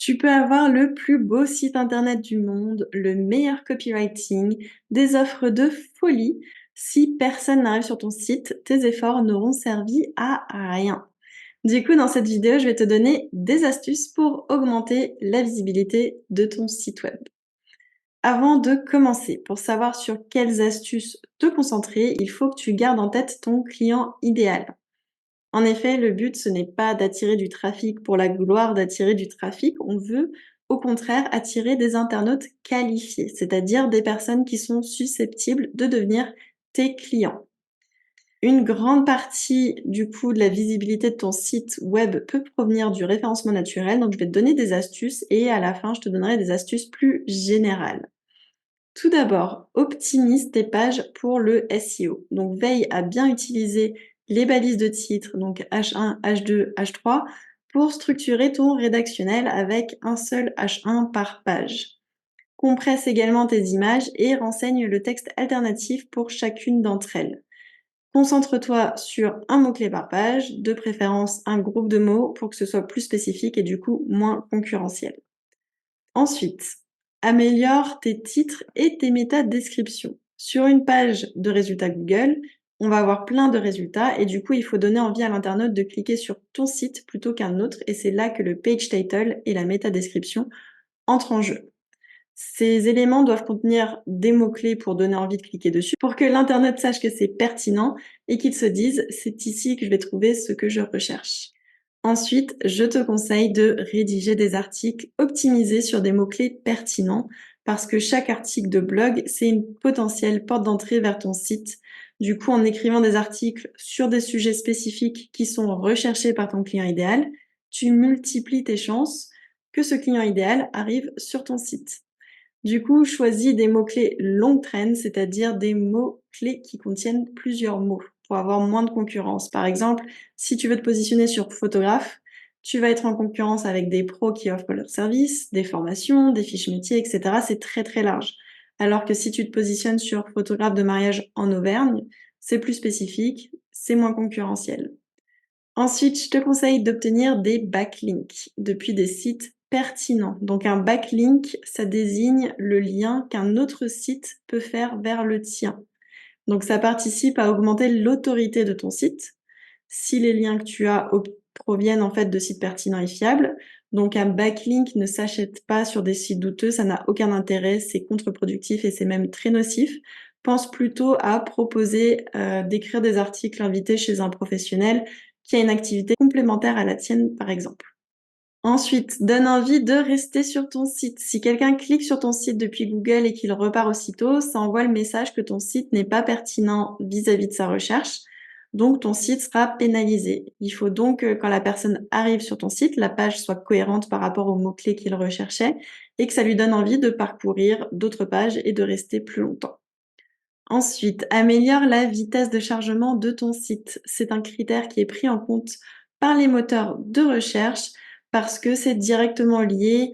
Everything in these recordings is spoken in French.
Tu peux avoir le plus beau site internet du monde, le meilleur copywriting, des offres de folie. Si personne n'arrive sur ton site, tes efforts n'auront servi à rien. Du coup, dans cette vidéo, je vais te donner des astuces pour augmenter la visibilité de ton site web. Avant de commencer, pour savoir sur quelles astuces te concentrer, il faut que tu gardes en tête ton client idéal. En effet, le but, ce n'est pas d'attirer du trafic pour la gloire d'attirer du trafic. On veut, au contraire, attirer des internautes qualifiés, c'est-à-dire des personnes qui sont susceptibles de devenir tes clients. Une grande partie, du coup, de la visibilité de ton site web peut provenir du référencement naturel. Donc, je vais te donner des astuces et à la fin, je te donnerai des astuces plus générales. Tout d'abord, optimise tes pages pour le SEO. Donc, veille à bien utiliser les balises de titre, donc H1, H2, H3, pour structurer ton rédactionnel avec un seul H1 par page. Compresse également tes images et renseigne le texte alternatif pour chacune d'entre elles. Concentre-toi sur un mot-clé par page, de préférence un groupe de mots pour que ce soit plus spécifique et du coup moins concurrentiel. Ensuite, améliore tes titres et tes métadescriptions. Sur une page de résultats Google, on va avoir plein de résultats et du coup, il faut donner envie à l'internaute de cliquer sur ton site plutôt qu'un autre et c'est là que le page title et la métadescription entrent en jeu. Ces éléments doivent contenir des mots-clés pour donner envie de cliquer dessus, pour que l'internaute sache que c'est pertinent et qu'il se dise c'est ici que je vais trouver ce que je recherche. Ensuite, je te conseille de rédiger des articles optimisés sur des mots-clés pertinents parce que chaque article de blog, c'est une potentielle porte d'entrée vers ton site. Du coup, en écrivant des articles sur des sujets spécifiques qui sont recherchés par ton client idéal, tu multiplies tes chances que ce client idéal arrive sur ton site. Du coup, choisis des mots-clés long traîne, c'est-à-dire des mots-clés qui contiennent plusieurs mots pour avoir moins de concurrence. Par exemple, si tu veux te positionner sur photographe, tu vas être en concurrence avec des pros qui offrent leurs services, des formations, des fiches métiers, etc. C'est très très large. Alors que si tu te positionnes sur photographe de mariage en Auvergne, c'est plus spécifique, c'est moins concurrentiel. Ensuite, je te conseille d'obtenir des backlinks depuis des sites pertinents. Donc un backlink, ça désigne le lien qu'un autre site peut faire vers le tien. Donc ça participe à augmenter l'autorité de ton site si les liens que tu as proviennent en fait de sites pertinents et fiables. Donc un backlink ne s'achète pas sur des sites douteux, ça n'a aucun intérêt, c'est contre-productif et c'est même très nocif. Pense plutôt à proposer d'écrire des articles invités chez un professionnel qui a une activité complémentaire à la tienne, par exemple. Ensuite, donne envie de rester sur ton site. Si quelqu'un clique sur ton site depuis Google et qu'il repart aussitôt, ça envoie le message que ton site n'est pas pertinent vis-à-vis de sa recherche. Donc, ton site sera pénalisé. Il faut donc que quand la personne arrive sur ton site, la page soit cohérente par rapport aux mots-clés qu'il recherchait et que ça lui donne envie de parcourir d'autres pages et de rester plus longtemps. Ensuite, améliore la vitesse de chargement de ton site. C'est un critère qui est pris en compte par les moteurs de recherche parce que c'est directement lié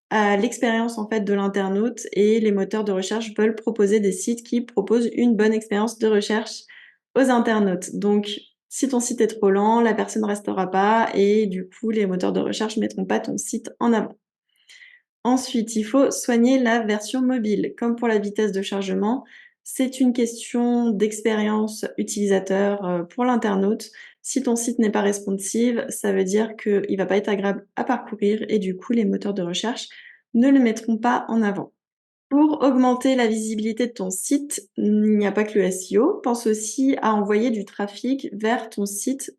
à l'expérience en fait de l'internaute et les moteurs de recherche veulent proposer des sites qui proposent une bonne expérience de recherche aux internautes. Donc, si ton site est trop lent, la personne ne restera pas et du coup, les moteurs de recherche ne mettront pas ton site en avant. Ensuite, il faut soigner la version mobile. Comme pour la vitesse de chargement, c'est une question d'expérience utilisateur pour l'internaute. Si ton site n'est pas responsive, ça veut dire qu'il ne va pas être agréable à parcourir et du coup, les moteurs de recherche ne le mettront pas en avant. Pour augmenter la visibilité de ton site, il n'y a pas que le SEO. Pense aussi à envoyer du trafic vers ton site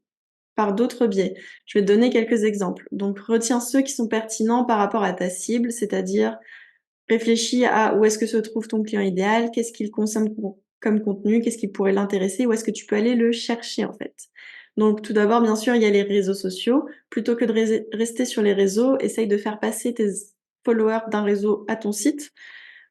par d'autres biais. Je vais te donner quelques exemples. Donc, retiens ceux qui sont pertinents par rapport à ta cible, c'est-à-dire réfléchis à où est-ce que se trouve ton client idéal, qu'est-ce qu'il consomme comme contenu, qu'est-ce qui pourrait l'intéresser, où est-ce que tu peux aller le chercher en fait. Donc, tout d'abord, bien sûr, il y a les réseaux sociaux. Plutôt que de rester sur les réseaux, essaye de faire passer tes followers d'un réseau à ton site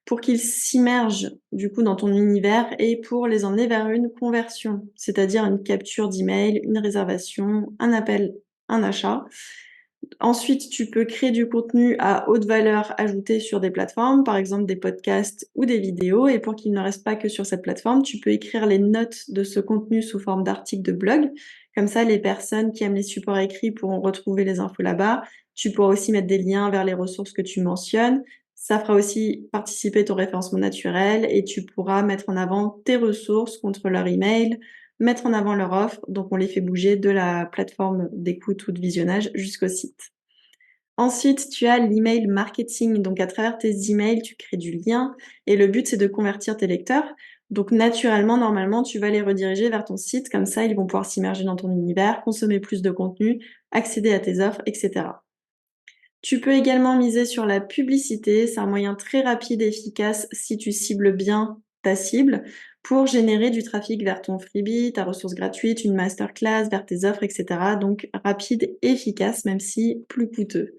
pour qu'ils s'immergent du coup dans ton univers et pour les emmener vers une conversion, c'est-à-dire une capture d'email, une réservation, un appel, un achat. Ensuite, tu peux créer du contenu à haute valeur ajoutée sur des plateformes, par exemple des podcasts ou des vidéos. Et pour qu'il ne reste pas que sur cette plateforme, tu peux écrire les notes de ce contenu sous forme d'articles de blog. Comme ça, les personnes qui aiment les supports écrits pourront retrouver les infos là-bas. Tu pourras aussi mettre des liens vers les ressources que tu mentionnes. Ça fera aussi participer ton référencement naturel et tu pourras mettre en avant tes ressources contre leur email, mettre en avant leur offre. Donc, on les fait bouger de la plateforme d'écoute ou de visionnage jusqu'au site. Ensuite, tu as l'email marketing. Donc, à travers tes emails, tu crées du lien et le but, c'est de convertir tes lecteurs. Donc, naturellement, normalement, tu vas les rediriger vers ton site. Comme ça, ils vont pouvoir s'immerger dans ton univers, consommer plus de contenu, accéder à tes offres, etc. Tu peux également miser sur la publicité. C'est un moyen très rapide et efficace si tu cibles bien ta cible pour générer du trafic vers ton freebie, ta ressource gratuite, une masterclass, vers tes offres, etc. Donc, rapide et efficace, même si plus coûteux.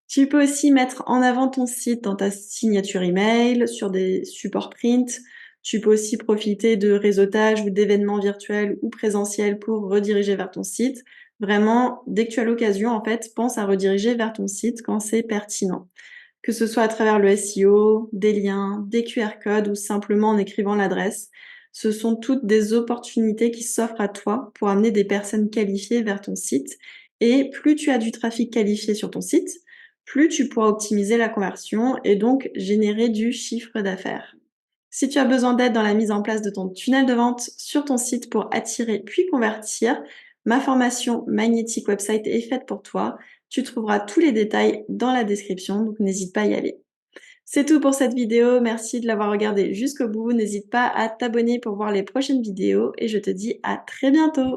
Tu peux aussi mettre en avant ton site dans ta signature email, sur des supports print. Tu peux aussi profiter de réseautage ou d'événements virtuels ou présentiels pour rediriger vers ton site. Vraiment, dès que tu as l'occasion, en fait, pense à rediriger vers ton site quand c'est pertinent. Que ce soit à travers le SEO, des liens, des QR codes ou simplement en écrivant l'adresse. Ce sont toutes des opportunités qui s'offrent à toi pour amener des personnes qualifiées vers ton site. Et plus tu as du trafic qualifié sur ton site, plus tu pourras optimiser la conversion et donc générer du chiffre d'affaires. Si tu as besoin d'aide dans la mise en place de ton tunnel de vente sur ton site pour attirer puis convertir, ma formation Magnetic Website est faite pour toi. Tu trouveras tous les détails dans la description, donc n'hésite pas à y aller. C'est tout pour cette vidéo, merci de l'avoir regardée jusqu'au bout. N'hésite pas à t'abonner pour voir les prochaines vidéos et je te dis à très bientôt.